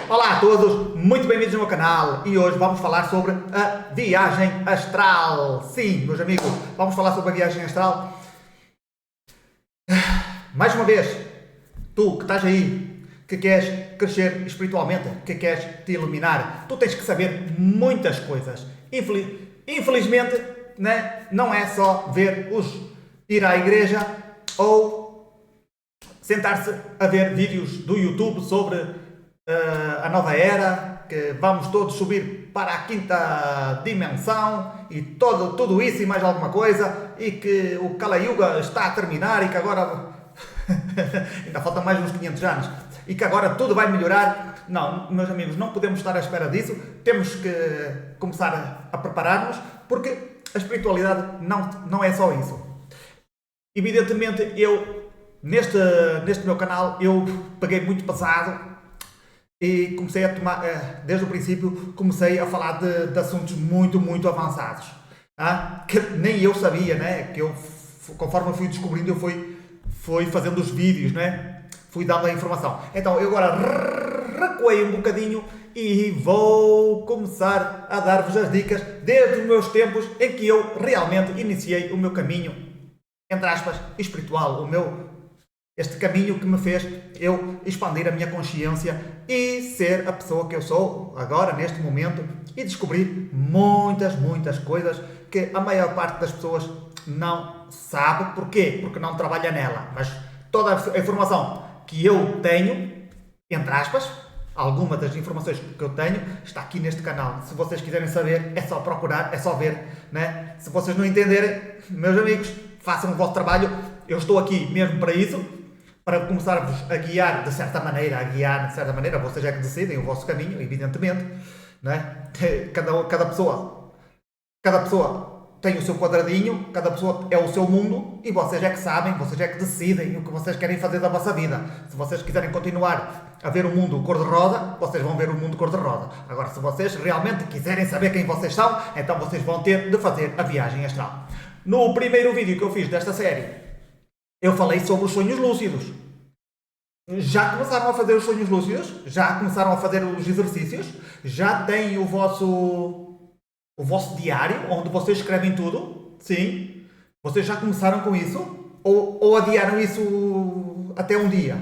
Olá a todos, muito bem-vindos ao meu canal e hoje vamos falar sobre a viagem astral. Sim, meus amigos, vamos falar sobre a viagem astral. Mais uma vez, tu que estás aí, que queres crescer espiritualmente, que queres te iluminar, tu tens que saber muitas coisas. Infelizmente, né, não é só ir à igreja ou sentar-se a ver vídeos do YouTube sobre a nova era, que vamos todos subir para a quinta dimensão e tudo isso e mais alguma coisa, e que o Kali Yuga está a terminar e que agora ainda faltam mais uns 500 anos e que agora tudo vai melhorar. Não, meus amigos, não podemos estar à espera disso. Temos que começar a preparar-nos, porque a espiritualidade não é só isso. Evidentemente, eu neste meu canal eu peguei muito pesado e comecei a tomar, desde o princípio, comecei a falar de assuntos muito avançados, que nem eu sabia, né? Que eu, conforme eu fui descobrindo, eu fui fazendo os vídeos, né? Fui dando a informação. Então eu agora recuei um bocadinho e vou começar a dar-vos as dicas desde os meus tempos em que eu realmente iniciei o meu caminho, entre aspas, espiritual, este caminho que me fez eu expandir a minha consciência e ser a pessoa que eu sou agora, neste momento, e descobrir muitas coisas que a maior parte das pessoas não sabe. Porquê? Porque não trabalha nela. Mas toda a informação que eu tenho, entre aspas, alguma das informações que eu tenho, está aqui neste canal. Se vocês quiserem saber, é só procurar, é só ver, né? Se vocês não entenderem, meus amigos, façam o vosso trabalho. Eu estou aqui mesmo para isso, para começar-vos a guiar de certa maneira, vocês é que decidem o vosso caminho, evidentemente, né? Cada pessoa tem o seu quadradinho, cada pessoa é o seu mundo e vocês é que sabem, vocês é que decidem o que vocês querem fazer da vossa vida. Se vocês quiserem continuar a ver o mundo cor-de-rosa, vocês vão ver o mundo cor-de-rosa. Agora, se vocês realmente quiserem saber quem vocês são, então vocês vão ter de fazer a viagem astral. No primeiro vídeo que eu fiz desta série, eu falei sobre os sonhos lúcidos. Já começaram a fazer os sonhos lúcidos? Já começaram a fazer os exercícios? Já têm o vosso diário, onde vocês escrevem tudo? Sim? Vocês já começaram com isso? Ou adiaram isso até um dia?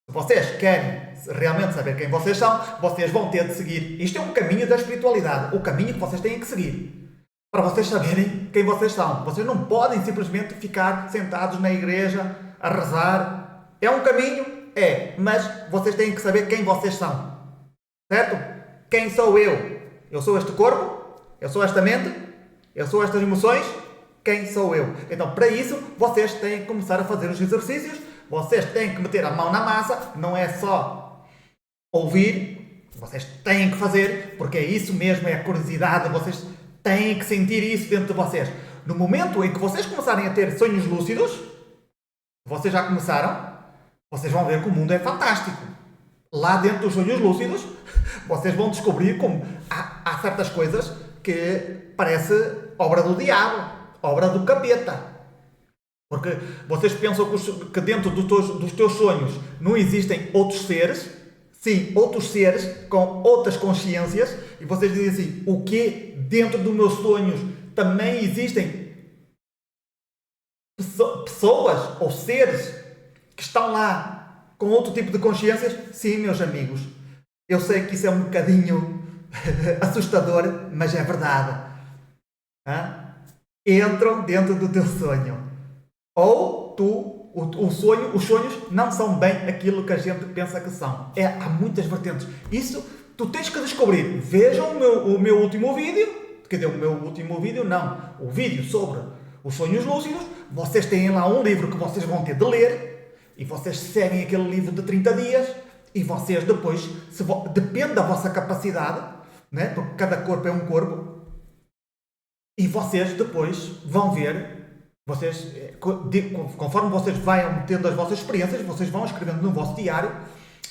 Se vocês querem realmente saber quem vocês são, vocês vão ter de seguir. Isto é um caminho da espiritualidade. O caminho que vocês têm que seguir. Para vocês saberem quem vocês são. Vocês não podem simplesmente ficar sentados na igreja a rezar. É um caminho? É. Mas vocês têm que saber quem vocês são. Certo? Quem sou eu? Eu sou este corpo? Eu sou esta mente? Eu sou estas emoções? Quem sou eu? Então, para isso, vocês têm que começar a fazer os exercícios. Vocês têm que meter a mão na massa. Não é só ouvir. Vocês têm que fazer, porque é isso mesmo, é a curiosidade. Vocês têm que sentir isso dentro de vocês. No momento em que vocês começarem a ter sonhos lúcidos, vocês já começaram, vocês vão ver que o mundo é fantástico. Lá dentro dos sonhos lúcidos, vocês vão descobrir como há certas coisas que parece obra do diabo, obra do capeta. Porque vocês pensam que dentro dos teus sonhos não existem outros seres. Sim, outros seres com outras consciências, e vocês dizem assim: o quê? Dentro dos meus sonhos também existem pessoas ou seres que estão lá com outro tipo de consciências? Sim, meus amigos, eu sei que isso é um bocadinho assustador, mas é verdade. Entram dentro do teu sonho. Ou os sonhos não são bem aquilo que a gente pensa que são. Há muitas vertentes. Isso tu tens que descobrir. Vejam o meu último vídeo. Quer dizer, o vídeo sobre os sonhos lúcidos. Vocês têm lá um livro que vocês vão ter de ler e vocês seguem aquele livro de 30 dias e vocês depois, depende da vossa capacidade, né? Porque cada corpo é um corpo, e vocês depois vão ver. Conforme vocês vão tendo as vossas experiências, vocês vão escrevendo no vosso diário,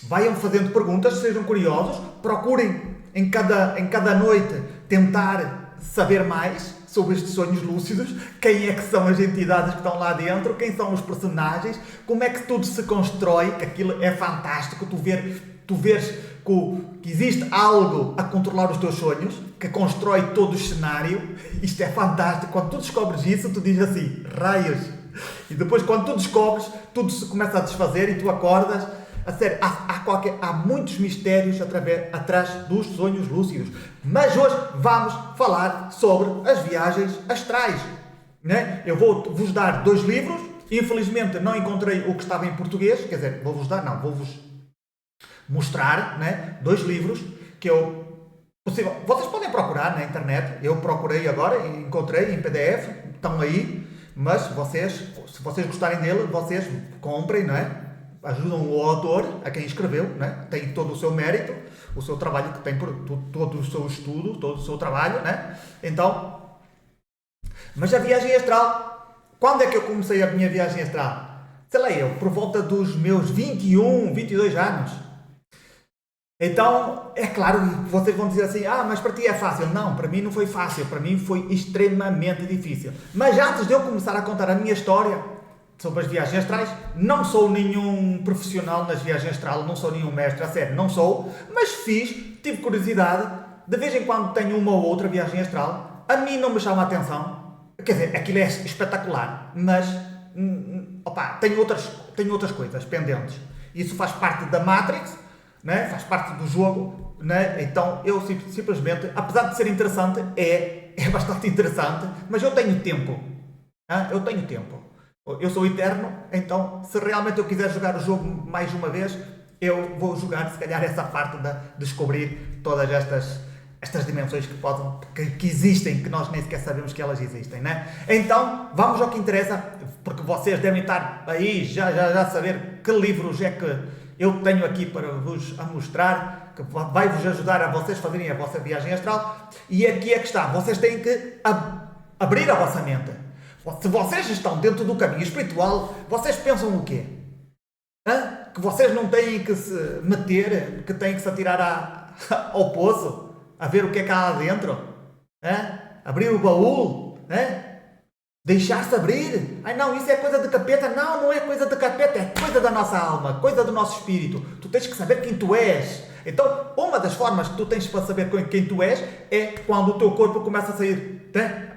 vão fazendo perguntas, sejam curiosos, procurem em cada noite tentar saber mais sobre estes sonhos lúcidos, quem é que são as entidades que estão lá dentro, quem são os personagens, como é que tudo se constrói, que aquilo é fantástico, tu vês que existe algo a controlar os teus sonhos, que constrói todo o cenário. Isto é fantástico. Quando tu descobres isso, tu dizes assim, raios. E depois, quando tu descobres, tudo se começa a desfazer e tu acordas. A sério, há muitos mistérios atrás dos sonhos lúcidos. Mas hoje vamos falar sobre as viagens astrais. Né? Eu vou-vos dar 2 livros. Infelizmente não encontrei o que estava em português. Quer dizer, vou-vos mostrar, né? 2 livros que vocês podem procurar na internet. Eu procurei agora e encontrei em PDF. Estão aí. Mas se vocês gostarem dele, vocês comprem, não é? Ajudam o autor, a quem escreveu, né? Tem todo o seu mérito, o seu trabalho que tem, todo o seu estudo, todo o seu trabalho, né? Então, mas a viagem astral, quando é que eu comecei a minha viagem astral? Sei lá, por volta dos meus 21, 22 anos. Então, é claro, vocês vão dizer assim, mas para ti é fácil. Não, para mim não foi fácil, para mim foi extremamente difícil. Mas antes de eu começar a contar a minha história sobre as viagens astrais, não sou nenhum profissional nas viagens astrais, não sou nenhum mestre, a sério, não sou, mas tive curiosidade, de vez em quando tenho uma ou outra viagem astral, a mim não me chama a atenção, quer dizer, aquilo é espetacular, mas, tenho outras coisas pendentes. Isso faz parte da Matrix, né? Faz parte do jogo, né? Então eu simplesmente, apesar de ser interessante, é bastante interessante, mas eu tenho tempo, eu tenho tempo. Eu sou eterno, então se realmente eu quiser jogar o jogo mais uma vez, eu vou jogar se calhar essa parte de descobrir todas estas dimensões que existem, que nós nem sequer sabemos que elas existem, né? Então, vamos ao que interessa, porque vocês devem estar aí já saber que livros é que eu tenho aqui para vos mostrar, que vai vos ajudar a vocês fazerem a vossa viagem astral. E aqui é que está, vocês têm que abrir a vossa mente. Se vocês estão dentro do caminho espiritual, vocês pensam o quê? Que vocês não têm que se meter, que têm que se atirar ao poço, a ver o que é que há lá dentro? Abrir o baú? Deixar-se abrir? Não, isso é coisa de capeta. Não, não é coisa de capeta, é coisa da nossa alma, coisa do nosso espírito. Tu tens que saber quem tu és. Então, uma das formas que tu tens para saber quem tu és é quando o teu corpo começa a sair, né?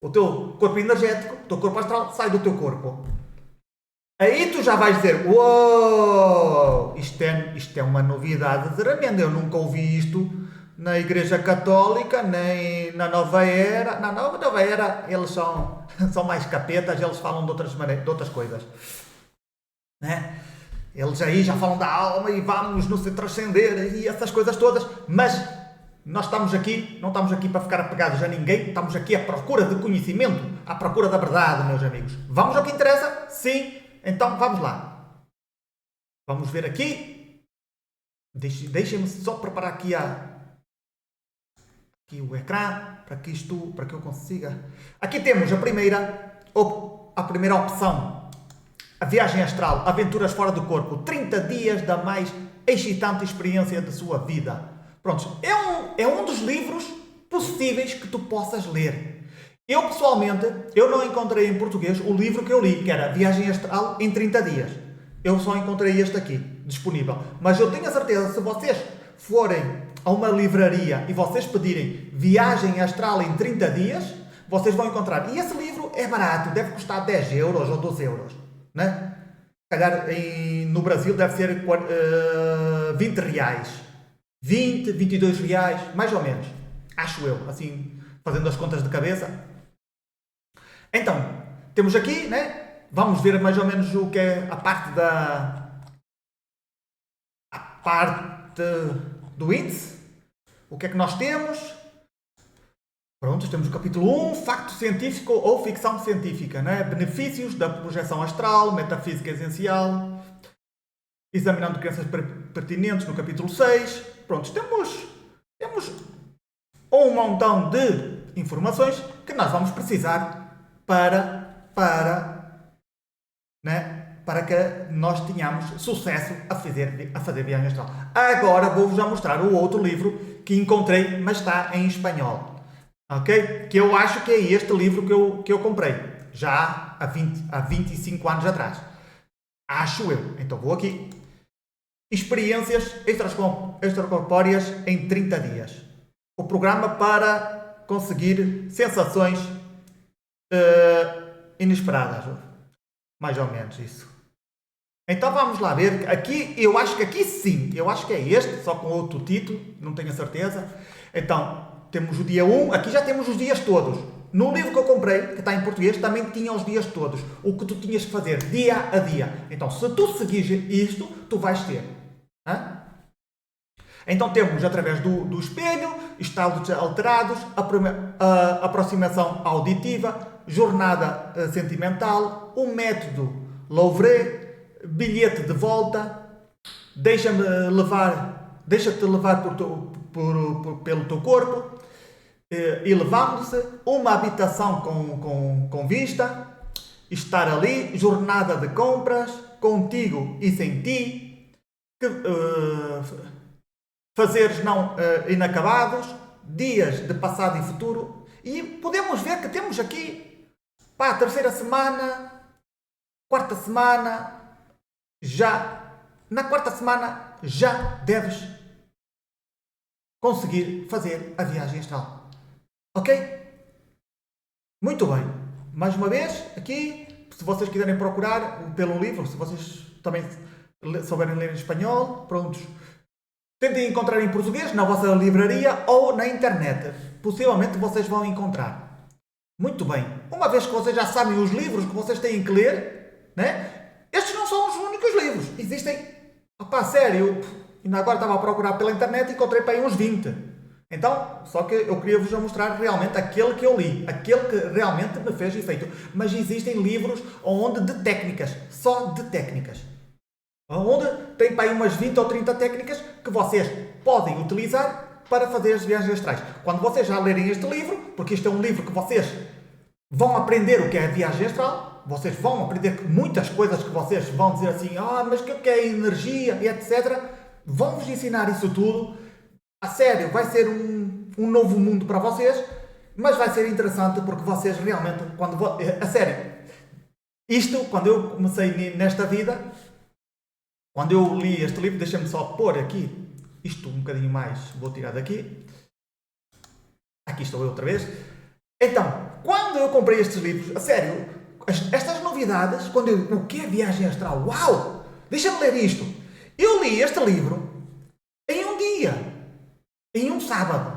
O teu corpo energético, o teu corpo astral, sai do teu corpo. Aí tu já vais dizer, uou, isto é uma novidade tremenda, eu nunca ouvi isto na Igreja Católica, nem na Nova Era. Na Nova Era eles são mais capetas, eles falam de outras coisas. Né? Eles aí já falam da alma e vamos nos transcender e essas coisas todas, mas nós não estamos aqui para ficar apegados a ninguém, estamos aqui à procura de conhecimento, à procura da verdade, meus amigos. Vamos ao que interessa? Sim. Então, vamos lá. Vamos ver aqui. Deixem-me só preparar aqui o ecrã, para que eu consiga. Aqui temos a primeira opção. A viagem astral, aventuras fora do corpo, 30 dias da mais excitante experiência da sua vida. Pronto, é um dos livros possíveis que tu possas ler. Eu, pessoalmente, não encontrei em português o livro que eu li, que era Viagem Astral em 30 dias. Eu só encontrei este aqui, disponível. Mas eu tenho a certeza, se vocês forem a uma livraria e vocês pedirem Viagem Astral em 30 dias, vocês vão encontrar. E esse livro é barato, deve custar 10 euros ou 12 euros. Né? Se calhar no Brasil deve ser 20 reais. 20, 22 reais, mais ou menos. Acho eu, assim, fazendo as contas de cabeça. Então, temos aqui, né? Vamos ver mais ou menos o que é a parte do índice. O que é que nós temos? Pronto, temos o capítulo 1, facto científico ou ficção científica, né? Benefícios da projeção astral, metafísica essencial, examinando crenças pertinentes no capítulo 6. Pronto, temos um montão de informações que nós vamos precisar para que nós tenhamos sucesso a fazer viagem astral. Agora vou-vos já mostrar o outro livro que encontrei, mas está em espanhol. Ok? Que eu acho que é este livro que eu comprei, já há 25 anos atrás. Acho eu. Então vou aqui. experiências extracorpóreas em 30 dias. O programa para conseguir sensações inesperadas. Mais ou menos isso. Então vamos lá ver. Aqui, eu acho que aqui sim. Eu acho que é este, só com outro título. Não tenho a certeza. Então, temos o dia 1. Aqui já temos os dias todos. No livro que eu comprei, que está em português, também tinha os dias todos. O que tu tinhas que fazer dia a dia. Então, se tu seguires isto, tu vais ter. Hã? Então temos, através do espelho, estados alterados, aproximação auditiva, jornada sentimental, o método Louvre, bilhete de volta, deixa-te levar pelo teu corpo, elevando-se, uma habitação com vista, estar ali, jornada de compras, contigo e sem ti, fazeres não inacabados, dias de passado e futuro, e podemos ver que temos aqui, a terceira semana, quarta semana, na quarta semana já deves conseguir fazer a viagem astral. Ok? Muito bem. Mais uma vez, aqui, se vocês quiserem procurar pelo livro, se vocês também souberem ler em espanhol, prontos. Tentem encontrar em português na vossa livraria ou na internet. Possivelmente vocês vão encontrar. Muito bem. Uma vez que vocês já sabem os livros que vocês têm que ler, né? Estes não são os únicos livros. Existem... sério, ainda agora estava a procurar pela internet e encontrei para aí uns 20. Então, só que eu queria vos mostrar realmente aquele que eu li. Aquele que realmente me fez efeito. Mas existem livros de técnicas. Só de técnicas. Onde tem para aí umas 20 ou 30 técnicas que vocês podem utilizar para fazer as viagens astrais. Quando vocês já lerem este livro, porque isto é um livro que vocês vão aprender o que é a viagem astral, vocês vão aprender muitas coisas que vocês vão dizer assim, mas o que é energia e etc. Vão-vos ensinar isso tudo. A sério, vai ser um novo mundo para vocês, mas vai ser interessante porque vocês realmente, a sério, isto, quando eu comecei nesta vida, quando eu li este livro, deixa-me só pôr aqui, isto um bocadinho mais, vou tirar daqui. Aqui estou eu outra vez. Então, quando eu comprei estes livros, a sério, estas novidades, o que é viagem astral? Uau! Deixa-me ler isto. Eu li este livro em um dia, em um sábado.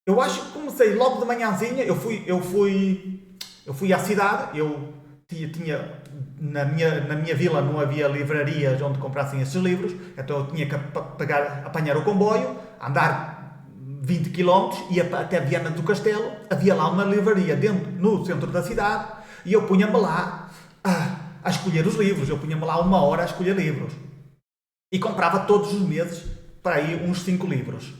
Eu acho que comecei logo de manhãzinha, eu fui à cidade, eu tinha na minha vila não havia livrarias onde comprassem esses livros, então eu tinha que apanhar o comboio, andar 20 km, ia até Viana do Castelo, havia lá uma livraria no centro da cidade, e eu punha-me lá a escolher os livros, eu punha-me lá 1 hora a escolher livros. E comprava todos os meses, para aí, uns 5 livros.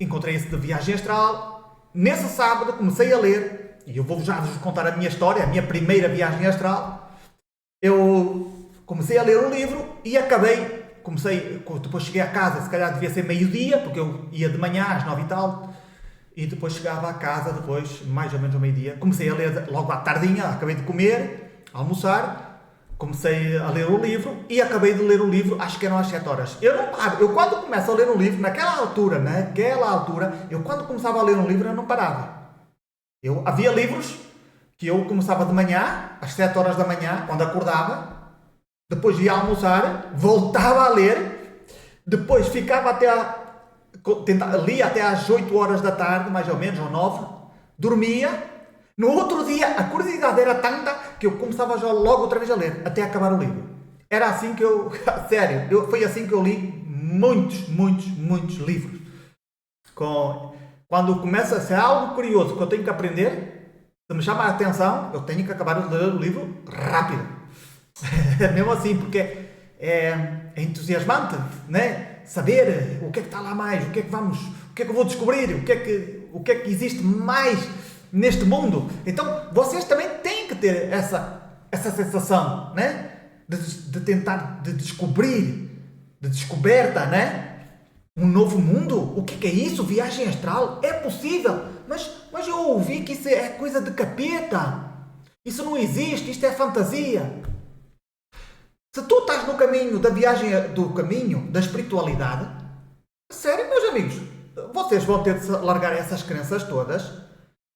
Encontrei esse de viagem astral. Nesse sábado comecei a ler, e eu vou já vos contar a minha história, a minha primeira viagem astral. Eu comecei a ler o livro e depois cheguei a casa, se calhar devia ser meio-dia, porque eu ia de manhã às 9 e tal, e depois chegava a casa, depois, mais ou menos ao meio-dia. Comecei a ler logo à tardinha, acabei de comer, almoçar, comecei a ler o livro e acabei de ler o livro, acho que eram às 7 horas. Eu não paro, eu quando começo a ler um livro, naquela altura, eu quando começava a ler um livro, eu não parava. Havia livros que eu começava de manhã, às 7 horas da manhã, quando acordava, depois ia almoçar, voltava a ler, depois ficava lia até às 8 horas da tarde, mais ou menos, ou 9, dormia. No outro dia, a curiosidade era tanta que eu começava já logo outra vez a ler, até acabar o livro. Era assim que foi assim que eu li muitos livros. Quando começa a ser algo curioso que eu tenho que aprender, se me chama a atenção, eu tenho que acabar de ler o livro rápido. É mesmo assim, porque é entusiasmante, né? Saber o que é que está lá mais, o que é que eu vou descobrir, o que é que existe mais neste mundo. Então, vocês também têm que ter essa sensação, né? De tentar, de descobrir, de descoberta, né? Um novo mundo? O que é isso? Viagem astral? É possível? Mas eu ouvi que isso é coisa de capeta. Isso não existe, isto é fantasia. Se tu estás no caminho da viagem, do caminho da espiritualidade, sério, meus amigos, vocês vão ter de largar essas crenças todas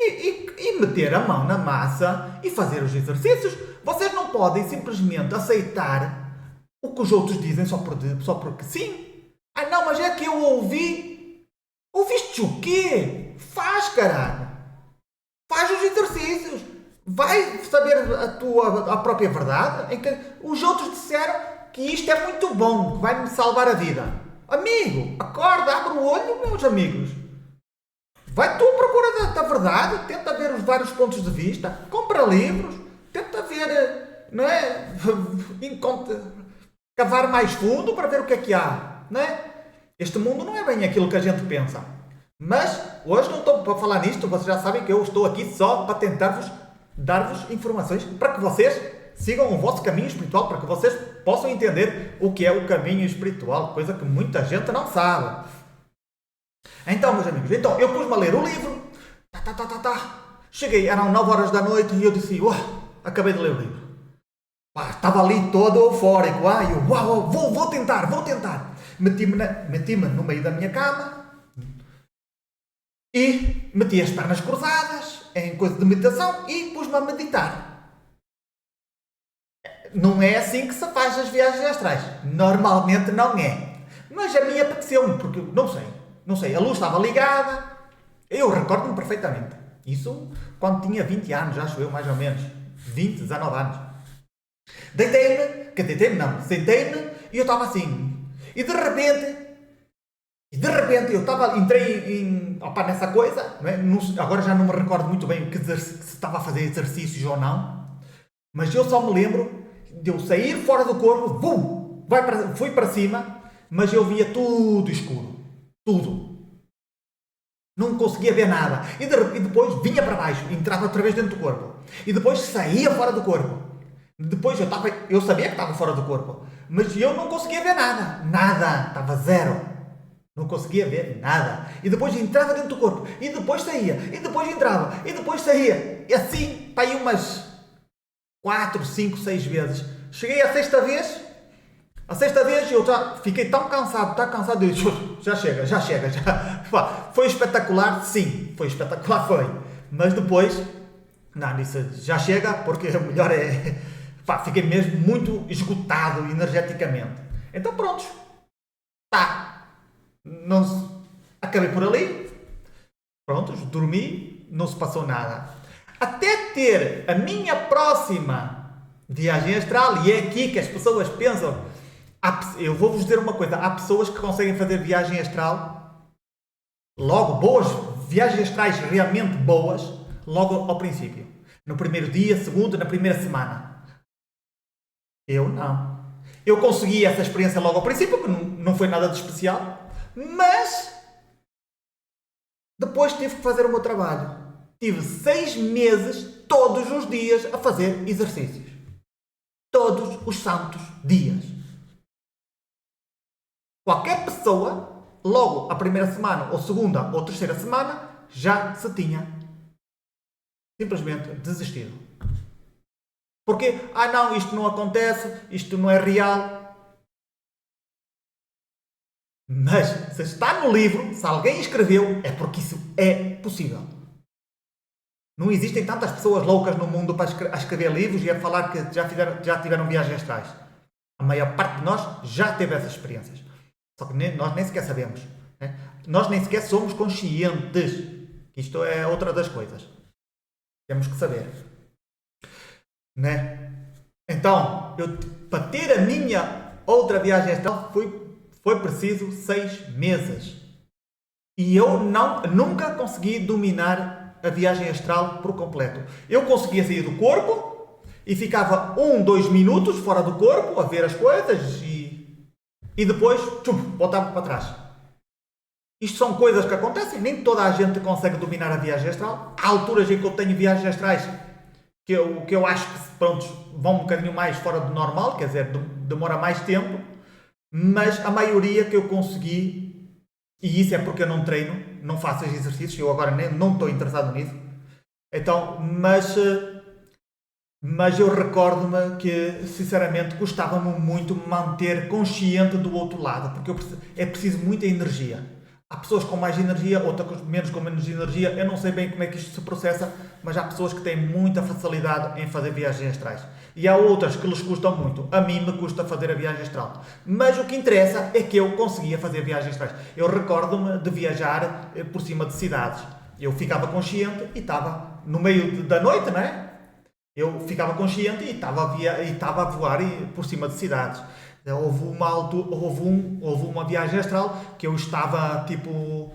e meter a mão na massa e fazer os exercícios. Vocês não podem simplesmente aceitar o que os outros dizem só porque sim. Ah não, mas é que eu ouvi. Ouviste o quê? Faz, caralho. Faz os exercícios. Vai saber a própria verdade em que os outros disseram que isto é muito bom, que vai-me salvar a vida. Amigo, acorda, abre o olho, meus amigos. Vai tu à procura da verdade, tenta ver os vários pontos de vista, compra livros, tenta ver, não é? Cavar mais fundo para ver o que há, não é? Este mundo não é bem aquilo que a gente pensa. Mas hoje não estou para falar nisto, vocês já sabem que eu estou aqui só para tentar dar-vos informações para que vocês sigam o vosso caminho espiritual, para que vocês possam entender o que é o caminho espiritual, coisa que muita gente não sabe. Então, meus amigos, eu pus-me a ler o livro, cheguei, eram 9 horas da noite e eu disse, acabei de ler o livro. Estava ali todo eufórico, vou tentar. Meti-me no meio da minha cama e meti as pernas cruzadas em coisa de meditação e pus-me a meditar. Não é assim que se faz as viagens astrais. Normalmente não é. Mas a mim apeteceu-me, porque não sei, a luz estava ligada. Eu recordo-me perfeitamente. Isso quando tinha 20 anos, acho eu, mais ou menos. 20, 19 anos. Sentei-me e eu estava assim. E de repente eu entrei nessa coisa, não é? Agora já não me recordo muito bem se estava a fazer exercícios ou não, mas eu só me lembro de eu sair fora do corpo, fui para cima, mas eu via tudo escuro, tudo. Não conseguia ver nada. E depois vinha para baixo, entrava outra vez dentro do corpo. E depois saía fora do corpo. Depois eu sabia que estava fora do corpo, mas eu não conseguia ver nada. Nada. Estava zero. Não conseguia ver nada. E depois entrava dentro do corpo. E depois saía. E depois entrava. E depois saía. E assim, para aí umas 4, 5, 6 vezes. Cheguei à sexta vez. A sexta vez eu já fiquei tão cansado. Eu disse, já chega. Foi espetacular? Sim. Foi espetacular, foi. Mas depois, não, disse, já chega, porque o melhor é... fiquei mesmo muito esgotado energeticamente. Então pronto. Acabei por ali. Prontos, dormi. Não se passou nada. Até ter a minha próxima viagem astral. E é aqui que as pessoas pensam. Eu vou-vos dizer uma coisa. Há pessoas que conseguem fazer viagem astral. Logo, boas viagens astrais realmente boas. Logo ao princípio. No primeiro dia, segundo, na primeira semana. Eu não. Eu consegui essa experiência logo ao princípio, que não foi nada de especial, mas depois tive que fazer o meu trabalho. Tive 6 meses, todos os dias, a fazer exercícios. Todos os santos dias. Qualquer pessoa, logo a primeira semana, ou segunda, ou terceira semana, já se tinha simplesmente desistido. Porque, não, isto não acontece, isto não é real. Mas, se está no livro, se alguém escreveu, é porque isso é possível. Não existem tantas pessoas loucas no mundo para escrever livros e a falar que já tiveram viagens astrais. A maior parte de nós já teve essas experiências. Só que nós nem sequer sabemos. Né? Nós nem sequer somos conscientes. Isto é outra das coisas. Temos que saber. Né? Então, para ter a minha outra viagem astral foi preciso 6 meses. E eu nunca consegui dominar a viagem astral por completo. Eu conseguia sair do corpo e ficava 2 minutos fora do corpo a ver as coisas e depois voltava para trás. Isto são coisas que acontecem. Nem toda a gente consegue dominar a viagem astral. Há alturas em que eu tenho viagens astrais que eu acho que vão um bocadinho mais fora do normal, quer dizer, demora mais tempo, mas a maioria que eu consegui, e isso é porque eu não treino, não faço exercícios, eu agora não estou interessado nisso, então, mas Mas eu recordo-me que, sinceramente, gostava-me muito me manter consciente do outro lado, porque é preciso muita energia. Há pessoas com mais energia, outras com menos energia. Eu não sei bem como é que isto se processa, mas há pessoas que têm muita facilidade em fazer viagens astrais. E há outras que lhes custam muito. A mim me custa fazer a viagem astral. Mas o que interessa é que eu conseguia fazer viagens astrais. Eu recordo-me de viajar por cima de cidades. Eu ficava consciente e estava no meio da noite, não é? Eu ficava consciente e estava a voar por cima de cidades. Houve uma viagem astral que eu estava tipo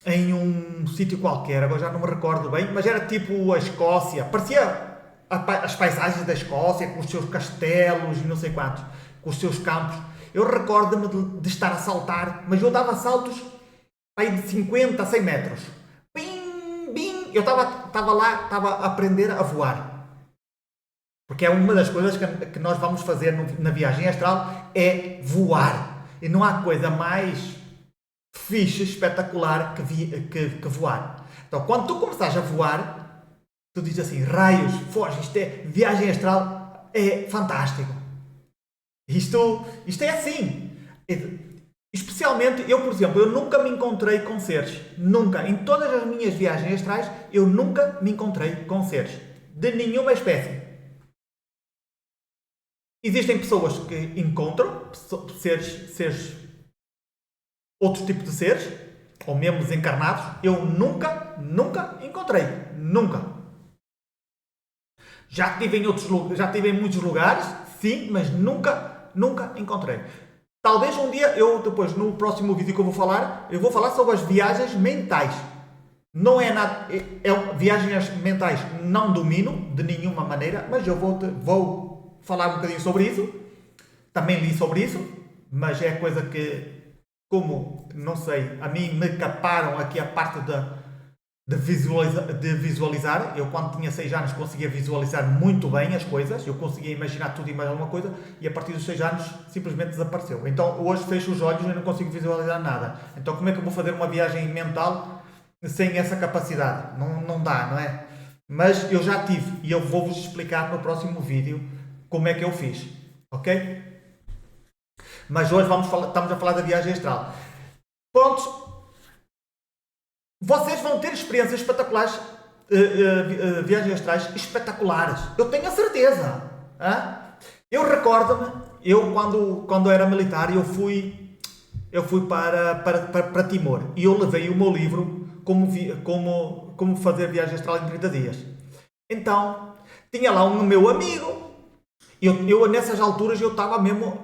em um sítio qualquer, agora já não me recordo bem, mas era tipo a Escócia, parecia as paisagens da Escócia com os seus castelos e não sei quantos, com os seus campos. Eu recordo-me de estar a saltar, mas eu dava saltos aí de 50 a 100 metros. Bim, bim, eu estava lá, estava a aprender a voar. Porque é uma das coisas que nós vamos fazer na viagem astral, é voar. E não há coisa mais fixe, espetacular que voar. Então, quando tu começares a voar, tu dizes assim, raios, foge, isto é viagem astral, é fantástico. Isto é assim. Especialmente, eu, por exemplo, eu nunca me encontrei com seres. Nunca. Em todas as minhas viagens astrais, eu nunca me encontrei com seres. De nenhuma espécie. Existem pessoas que encontram seres, outros tipos de seres, ou mesmo desencarnados. Eu nunca encontrei. Nunca. Já estive em muitos lugares, sim, mas nunca encontrei. Talvez um dia, depois, no próximo vídeo que eu vou falar sobre as viagens mentais. Não é nada... viagens mentais não domino de nenhuma maneira, mas eu vou falar um bocadinho sobre isso. Também li sobre isso, mas é coisa que, como, não sei, a mim me caparam aqui a parte de visualizar. Eu, quando tinha 6 anos, conseguia visualizar muito bem as coisas. Eu conseguia imaginar tudo e mais alguma coisa. E a partir dos 6 anos, simplesmente desapareceu. Então, hoje fecho os olhos e não consigo visualizar nada. Então, como é que eu vou fazer uma viagem mental sem essa capacidade? Não dá, não é? Mas eu já tive. E eu vou-vos explicar no próximo vídeo como é que eu fiz. Ok? Mas hoje estamos a falar da viagem astral. Prontos. Vocês vão ter experiências espetaculares, viagens astrais espetaculares. Eu tenho a certeza. Eu recordo-me, quando era militar, eu fui para Timor e eu levei o meu livro como fazer viagem astral em 30 dias. Então, tinha lá um meu amigo. Eu nessas alturas eu estava mesmo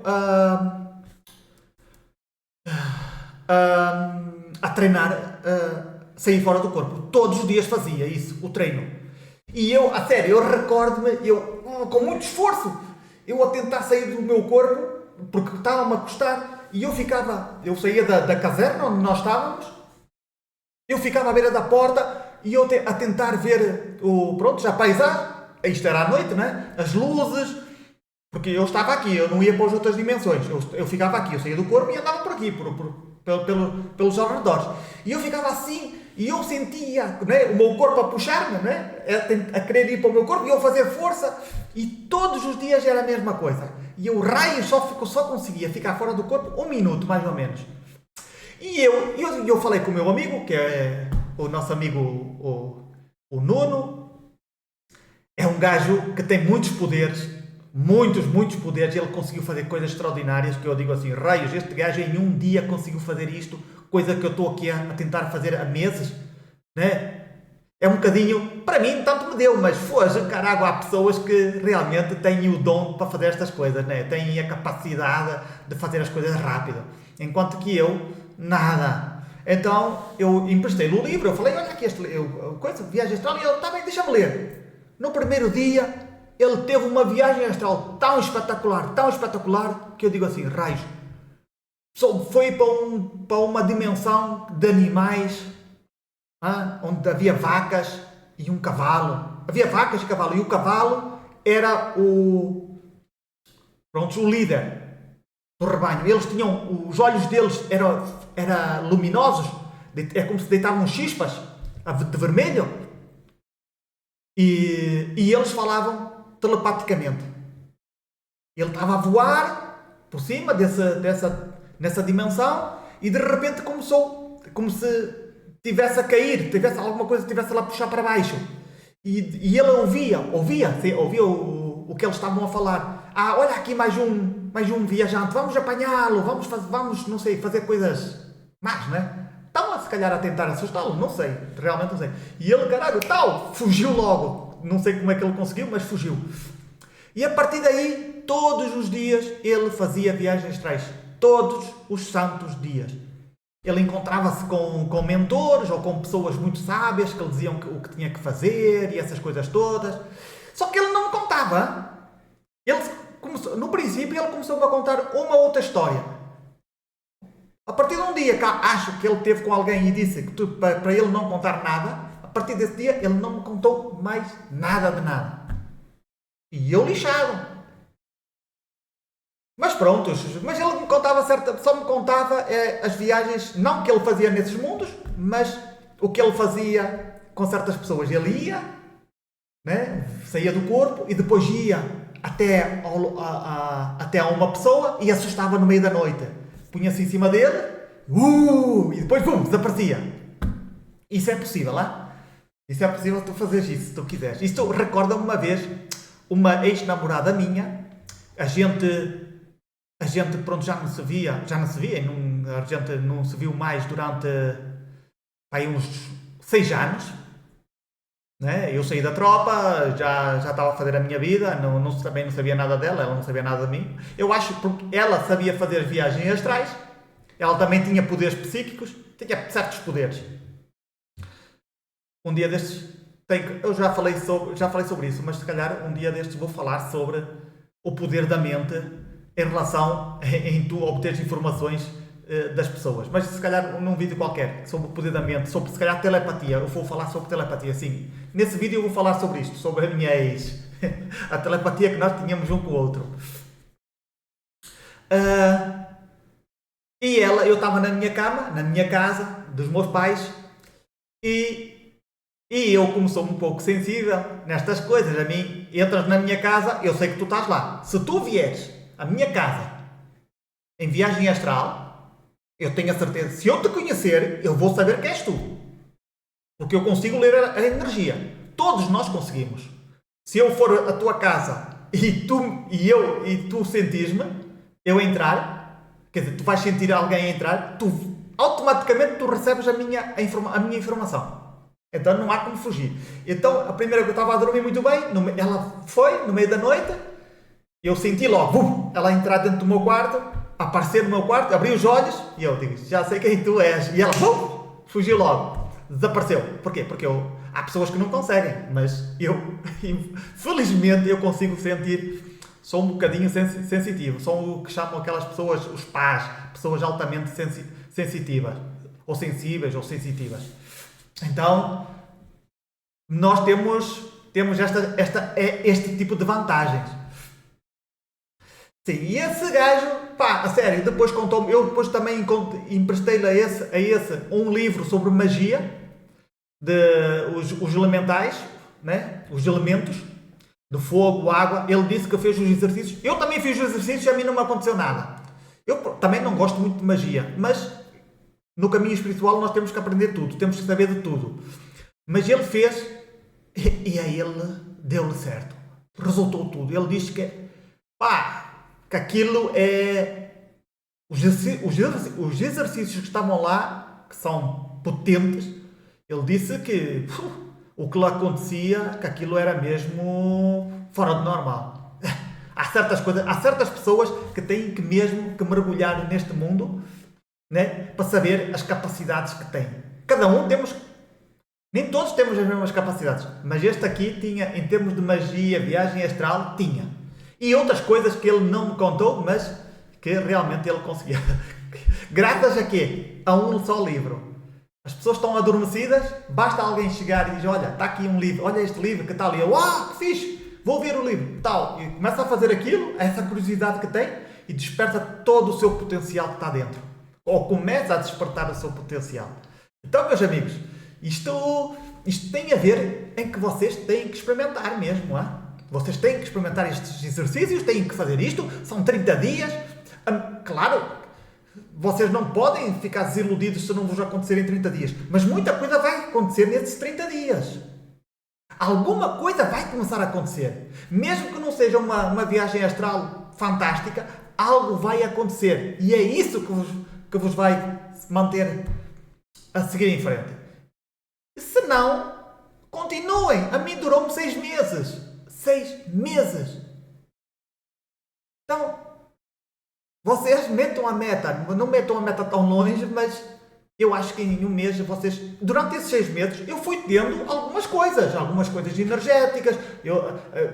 a treinar, sair fora do corpo. Todos os dias fazia isso, o treino. E eu, a sério, eu recordo-me, com muito esforço, eu a tentar sair do meu corpo, porque estava-me a custar, e eu saía da caserna onde nós estávamos, eu ficava à beira da porta, e eu a tentar ver a paisagem. Isto era à noite, né? As luzes. Porque eu estava aqui, eu não ia para as outras dimensões. Eu ficava aqui, eu saía do corpo e andava por aqui, pelos arredores. E eu ficava assim, e eu sentia, né, o meu corpo a puxar-me, né, a querer ir para o meu corpo, e eu fazer força. E todos os dias era a mesma coisa. E eu só conseguia ficar fora do corpo 1 minuto, mais ou menos. E eu falei com o meu amigo, que é o nosso amigo, o Nuno. É um gajo que tem muitos poderes. Muitos poderes. Ele conseguiu fazer coisas extraordinárias que eu digo assim, raios, este gajo em um dia conseguiu fazer isto, coisa que eu estou aqui a tentar fazer há meses, né? É um bocadinho, para mim tanto me deu, mas foge, caralho, há pessoas que realmente têm o dom para fazer estas coisas, né? Têm a capacidade de fazer as coisas rápido, enquanto que eu, nada. Então, eu emprestei-lhe o livro, eu falei, olha aqui coisa, viagem astral, e ele, está bem, deixa-me ler. No primeiro dia, ele teve uma viagem astral tão espetacular, que eu digo assim, raios. Foi para uma dimensão de animais, onde havia vacas e um cavalo. Havia vacas e cavalo, e o cavalo era o líder do rebanho. Eles tinham, os olhos deles eram luminosos, é como se deitavam chispas de vermelho. E eles falavam telepaticamente. Ele estava a voar por cima nessa dimensão e de repente começou como se tivesse a cair, tivesse alguma coisa que tivesse lá a puxar para baixo. E ele ouvia o que eles estavam a falar. Ah, olha aqui mais um viajante, vamos apanhá-lo, vamos, não sei, fazer coisas más, né? Estavam se calhar a tentar assustá-lo, não sei, realmente não sei. E ele, caralho, fugiu logo. Não sei como é que ele conseguiu, mas fugiu. E a partir daí, todos os dias, ele fazia viagens astrais. Todos os santos dias. Ele encontrava-se com mentores ou com pessoas muito sábias que lhe diziam o que tinha que fazer e essas coisas todas. Só que ele não me contava. No princípio, ele começou a contar uma outra história. A partir de um dia que acho que ele teve com alguém e disse que para ele não contar nada, a partir desse dia ele não me contou mais nada de nada. E eu lixado. Mas pronto, mas ele me contava só me contava as viagens, não que ele fazia nesses mundos, mas o que ele fazia com certas pessoas. Ele ia, né, saía do corpo e depois ia até a uma pessoa e assustava no meio da noite. Punha-se em cima dele, e depois, desaparecia. Isso é possível, não? Isso é possível tu fazeres isso, se tu quiseres. Isto recorda-me uma vez, uma ex-namorada minha, a gente pronto, já não se via, a gente não se viu mais durante aí uns 6 anos, né? Eu saí da tropa, já estava a fazer a minha vida, também não sabia nada dela, ela não sabia nada de mim. Eu acho porque ela sabia fazer viagens astrais, ela também tinha poderes psíquicos, tinha certos poderes. Um dia destes, eu já falei sobre isso, mas se calhar um dia destes vou falar sobre o poder da mente em relação em tu obteres informações das pessoas. Mas se calhar num vídeo qualquer, sobre o poder da mente, sobre se calhar telepatia, eu vou falar sobre telepatia, sim. Nesse vídeo eu vou falar sobre isto, sobre a minha ex. A telepatia que nós tínhamos um com o outro. E eu estava na minha cama, na minha casa, dos meus pais, e eu, como sou um pouco sensível nestas coisas, a mim, entras na minha casa, eu sei que tu estás lá. Se tu vieres à minha casa em viagem astral, eu tenho a certeza, se eu te conhecer, eu vou saber que és tu. Porque eu consigo ler a energia. Todos nós conseguimos. Se eu for à tua casa e tu sentires-me, eu entrar, quer dizer, tu vais sentir alguém entrar, automaticamente tu recebes a minha informação. Então não há como fugir. Então, a primeira que eu estava a dormir muito bem, ela foi, no meio da noite, eu senti logo, ela entrar dentro do meu quarto, aparecer no meu quarto, abri os olhos, e eu digo, já sei quem tu és. E ela, fugiu logo, desapareceu. Porquê? Porque há pessoas que não conseguem, mas eu, felizmente, eu consigo sentir, sou um bocadinho sensitivo, sou o que chamam aquelas pessoas, os pás, pessoas altamente sensitivas, ou sensíveis, ou sensitivas. Então, nós temos este tipo de vantagens. Sim, e esse gajo, a sério, depois contou-me, eu depois também emprestei-lhe a esse um livro sobre magia, os elementais, né? Os elementos, de fogo, água. Ele disse que fez os exercícios. Eu também fiz os exercícios e a mim não me aconteceu nada. Eu também não gosto muito de magia, mas no caminho espiritual nós temos que aprender tudo, temos que saber de tudo. Mas ele fez e a ele deu-lhe certo. Resultou tudo. Ele disse que aquilo é... Os exercícios que estavam lá, que são potentes, ele disse que o que lhe acontecia, que aquilo era mesmo fora de normal. Há certas pessoas que têm que mesmo que mergulhar neste mundo, né, para saber as capacidades que têm. Cada um nem todos temos as mesmas capacidades, mas este aqui tinha, em termos de magia, viagem astral, tinha. E outras coisas que ele não me contou, mas que realmente ele conseguia. Graças a quê? A um só livro. As pessoas estão adormecidas, basta alguém chegar e dizer, olha, está aqui um livro, olha este livro que tal, e eu, que fixe, vou ver o livro, tal, e começa a fazer aquilo, essa curiosidade que tem, e desperta todo o seu potencial que está dentro. Ou começa a despertar o seu potencial. Então, meus amigos, isto tem a ver em que vocês têm que experimentar mesmo, Vocês têm que experimentar estes exercícios, têm que fazer isto, são 30 dias. Claro, vocês não podem ficar desiludidos se não vos acontecer em 30 dias, mas muita coisa vai acontecer nesses 30 dias. Alguma coisa vai começar a acontecer. Mesmo que não seja uma viagem astral fantástica, algo vai acontecer. E é isso que vos vai manter a seguir em frente. Se não, continuem. A mim durou-me 6 meses. 6 meses. Então, vocês metam a meta. Não metam a meta tão longe, mas eu acho que em um mês vocês... Durante esses 6 meses eu fui tendo algumas coisas energéticas.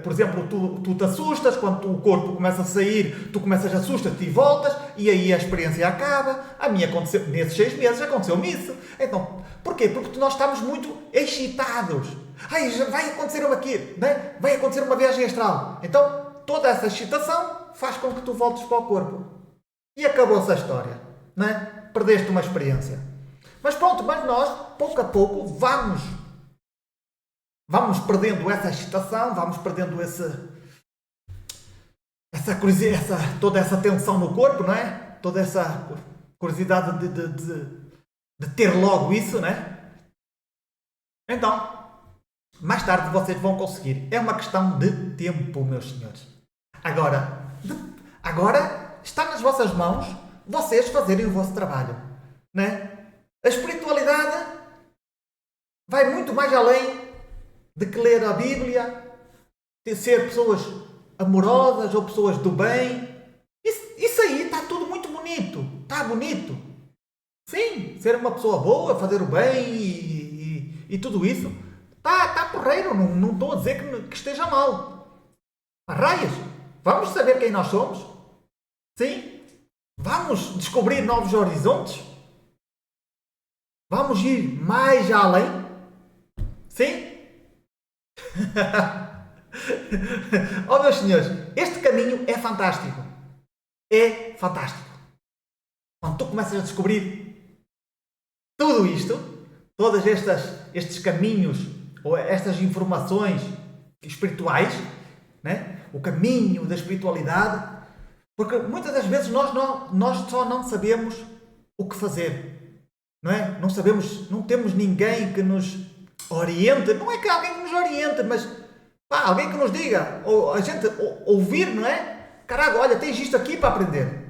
Por exemplo, tu te assustas, quando o corpo começa a sair, tu começas a assustar-te e voltas, e aí a experiência acaba. A minha aconteceu, nesses 6 meses aconteceu-me isso. Então, porquê? Porque nós estamos muito excitados. Ai, vai acontecer aqui, né? Vai acontecer uma viagem astral. Então, toda essa excitação faz com que tu voltes para o corpo. E acabou-se a história, né? Perdeste uma experiência. Mas pronto, mas nós, pouco a pouco, vamos perdendo essa excitação, vamos perdendo toda essa tensão no corpo, não é? Toda essa curiosidade de ter logo isso, né? Então, mais tarde vocês vão conseguir. É uma questão de tempo, meus senhores. Agora está nas vossas mãos vocês fazerem o vosso trabalho, né? A espiritualidade vai muito mais além de que ler a Bíblia, de ser pessoas amorosas ou pessoas do bem. Isso aí está tudo muito bonito. Está bonito. Sim, ser uma pessoa boa, fazer o bem e tudo isso. Está porreiro. Não estou a dizer que esteja mal. Arraias, vamos saber quem nós somos. Sim. Vamos descobrir novos horizontes. Vamos ir mais além? Sim? Oh, meus senhores, este caminho é fantástico. É fantástico. Quando tu começas a descobrir tudo isto, todos estes caminhos, ou estas informações espirituais, né? O caminho da espiritualidade, porque muitas das vezes nós só não sabemos o que fazer. Não é? Não sabemos, não temos ninguém que nos oriente. Não é que alguém que nos oriente, mas alguém que nos diga, ou a gente ouvir, não é? Caraca, olha, tens isto aqui para aprender.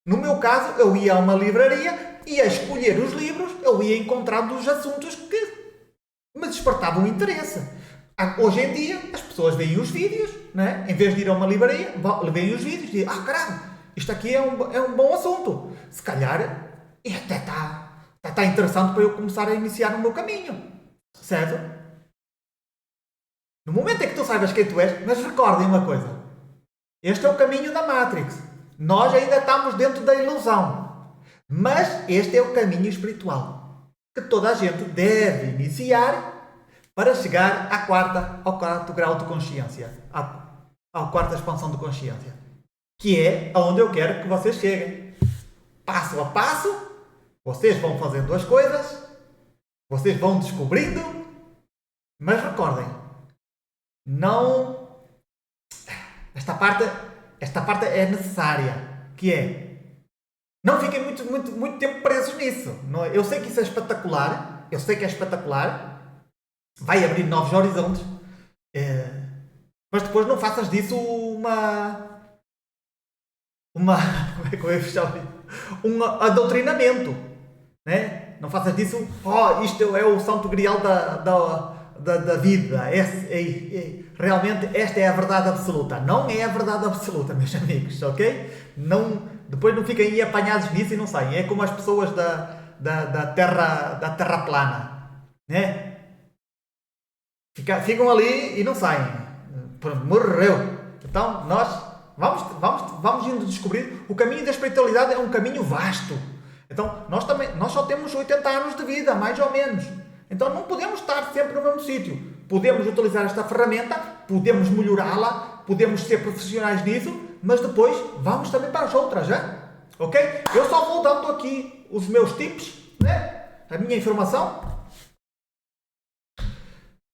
No meu caso, eu ia a uma livraria, ia escolher os livros, eu ia encontrando os assuntos que me despertavam interesse. Hoje em dia, as pessoas veem os vídeos, não é? Em vez de ir a uma livraria, veem os vídeos e dizem, caralho, isto aqui é um bom assunto. Se calhar, até está interessante para eu começar a iniciar o meu caminho. Certo? No momento em que tu saibas quem tu és, mas recordem uma coisa. Este é o caminho da Matrix. Nós ainda estamos dentro da ilusão. Mas este é o caminho espiritual que toda a gente deve iniciar para chegar ao quarto grau de consciência. À quarta expansão de consciência. Que é aonde eu quero que vocês cheguem. Passo a passo. Vocês vão fazendo as coisas, vocês vão descobrindo, mas recordem, não... Esta parte é necessária, que é, não fiquem muito tempo presos nisso. Eu sei que isso é espetacular, vai abrir novos horizontes, mas depois não faças disso como é que eu ia fechar isso? Um adoctrinamento. Né? Não faças disso, isto é o santo grial da vida. Realmente esta é a verdade absoluta. Não é a verdade absoluta, meus amigos, ok? Depois não fiquem aí apanhados nisso e não saem. É como as pessoas da terra plana. Né? Ficam ali e não saem. Morreu. Então nós vamos indo descobrir. O caminho da espiritualidade é um caminho vasto. Então, nós só temos 80 anos de vida, mais ou menos. Então, não podemos estar sempre no mesmo sítio. Podemos utilizar esta ferramenta, podemos melhorá-la, podemos ser profissionais nisso, mas depois vamos também para as outras, já? Ok? Eu só vou dando aqui os meus tips, né? A minha informação.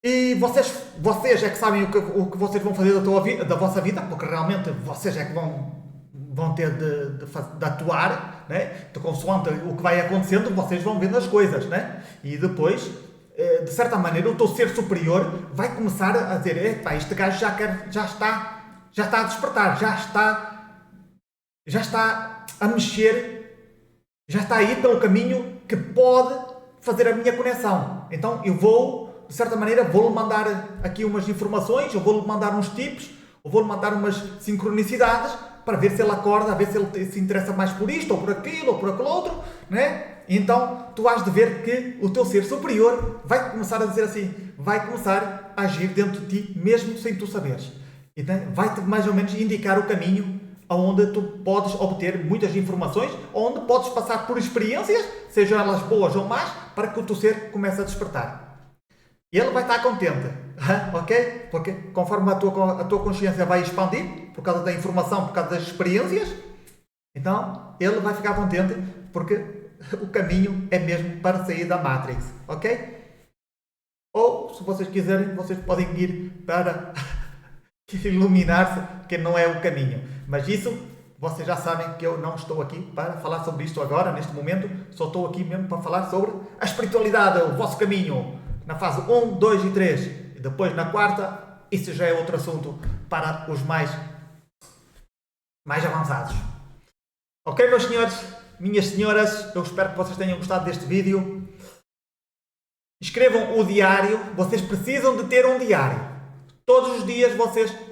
E vocês é que sabem o que vocês vão fazer da vossa vida, porque realmente vocês é que vão ter de atuar, né? De consoante o que vai acontecendo, vocês vão vendo as coisas, né? E depois, de certa maneira, o teu ser superior vai começar a dizer: epá, este gajo já está a despertar, já está a mexer, já está aí pelo caminho que pode fazer a minha conexão. Então eu vou, de certa maneira, vou-lhe mandar aqui umas informações, eu vou-lhe mandar uns tips, eu vou-lhe mandar umas sincronicidades para ver se ele acorda, a ver se ele se interessa mais por isto, ou por aquilo, ou por aquele outro, né? Então tu has de ver que o teu ser superior vai começar a dizer assim, vai começar a agir dentro de ti, mesmo sem tu saberes. Então vai-te mais ou menos indicar o caminho onde tu podes obter muitas informações, onde podes passar por experiências, sejam elas boas ou más, para que o teu ser comece a despertar. Ele vai estar contente, ok? Porque conforme a tua consciência vai expandir, por causa da informação, por causa das experiências, então ele vai ficar contente, porque o caminho é mesmo para sair da Matrix, ok? Ou, se vocês quiserem, vocês podem ir para iluminar-se, que não é o caminho. Mas isso, vocês já sabem que eu não estou aqui para falar sobre isto agora, neste momento. Só estou aqui mesmo para falar sobre a espiritualidade, o vosso caminho, na fase 1, 2 e 3. E depois, na quarta, isso já é outro assunto para os mais avançados. Ok, meus senhores, minhas senhoras, eu espero que vocês tenham gostado deste vídeo. Escrevam o diário. Vocês precisam de ter um diário. Todos os dias,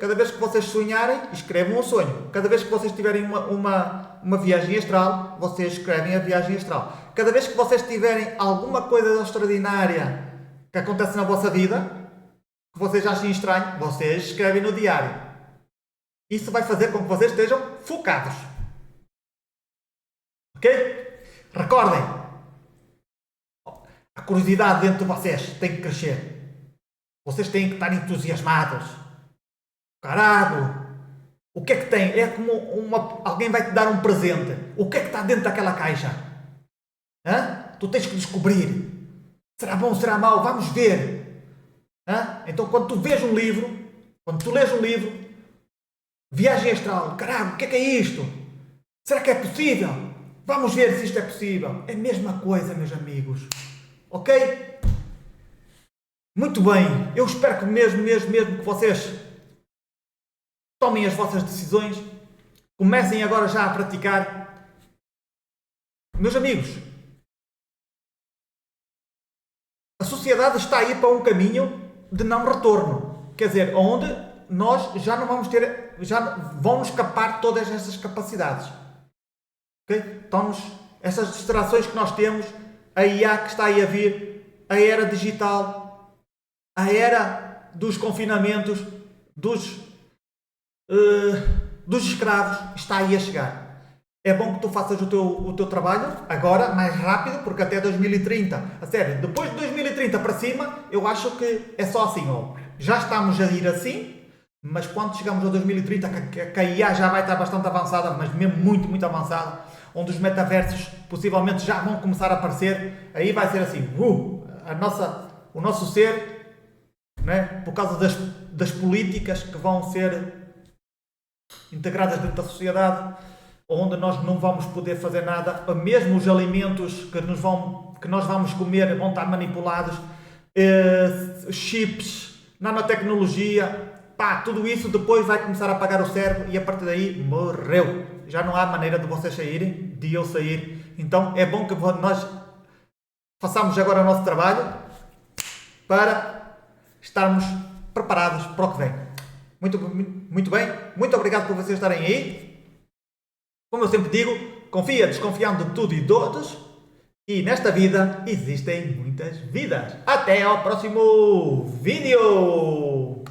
cada vez que vocês sonharem, escrevam um sonho. Cada vez que vocês tiverem uma viagem astral, vocês escrevem a viagem astral. Cada vez que vocês tiverem alguma coisa extraordinária que acontece na vossa vida, que vocês achem estranho, vocês escrevem no diário. Isso vai fazer com que vocês estejam focados. Ok? Recordem, a curiosidade dentro de vocês tem que crescer. Vocês têm que estar entusiasmados. Caralho! O que é que tem? É como alguém vai te dar um presente. O que é que está dentro daquela caixa? Hã? Tu tens que descobrir. Será bom, será mau? Vamos ver. Hã? Então quando tu lês um livro, Viagem Astral, caralho, o que é isto? Será que é possível? Vamos ver se isto é possível. É a mesma coisa, meus amigos. Ok? Muito bem, eu espero que mesmo que vocês tomem as vossas decisões, comecem agora já a praticar. Meus amigos, a sociedade está aí para um caminho de não retorno, quer dizer, onde nós já não vamos ter, já vão escapar todas essas capacidades. Ok? Essas distrações que nós temos, a IA que está aí a vir, a era digital, a era dos confinamentos, dos escravos, está aí a chegar. É bom que tu faças o teu trabalho agora, mais rápido, porque até 2030, a sério, depois de 2030 para cima, eu acho que é só assim, ó. Já estamos a ir assim, mas quando chegamos a 2030, que a IA já vai estar bastante avançada, mas mesmo muito, muito avançada, onde os metaversos possivelmente já vão começar a aparecer, aí vai ser assim, o nosso ser, né, por causa das políticas que vão ser integradas dentro da sociedade, onde nós não vamos poder fazer nada, mesmo os alimentos que nós vamos comer vão estar manipulados, chips, nanotecnologia, tudo isso depois vai começar a apagar o cérebro e a partir daí morreu. Já não há maneira de vocês saírem, de eu sair. Então é bom que nós façamos agora o nosso trabalho para estarmos preparados para o que vem. Muito bem, muito obrigado por vocês estarem aí. Como eu sempre digo, confia desconfiando de tudo e de todos. E nesta vida existem muitas vidas. Até ao próximo vídeo!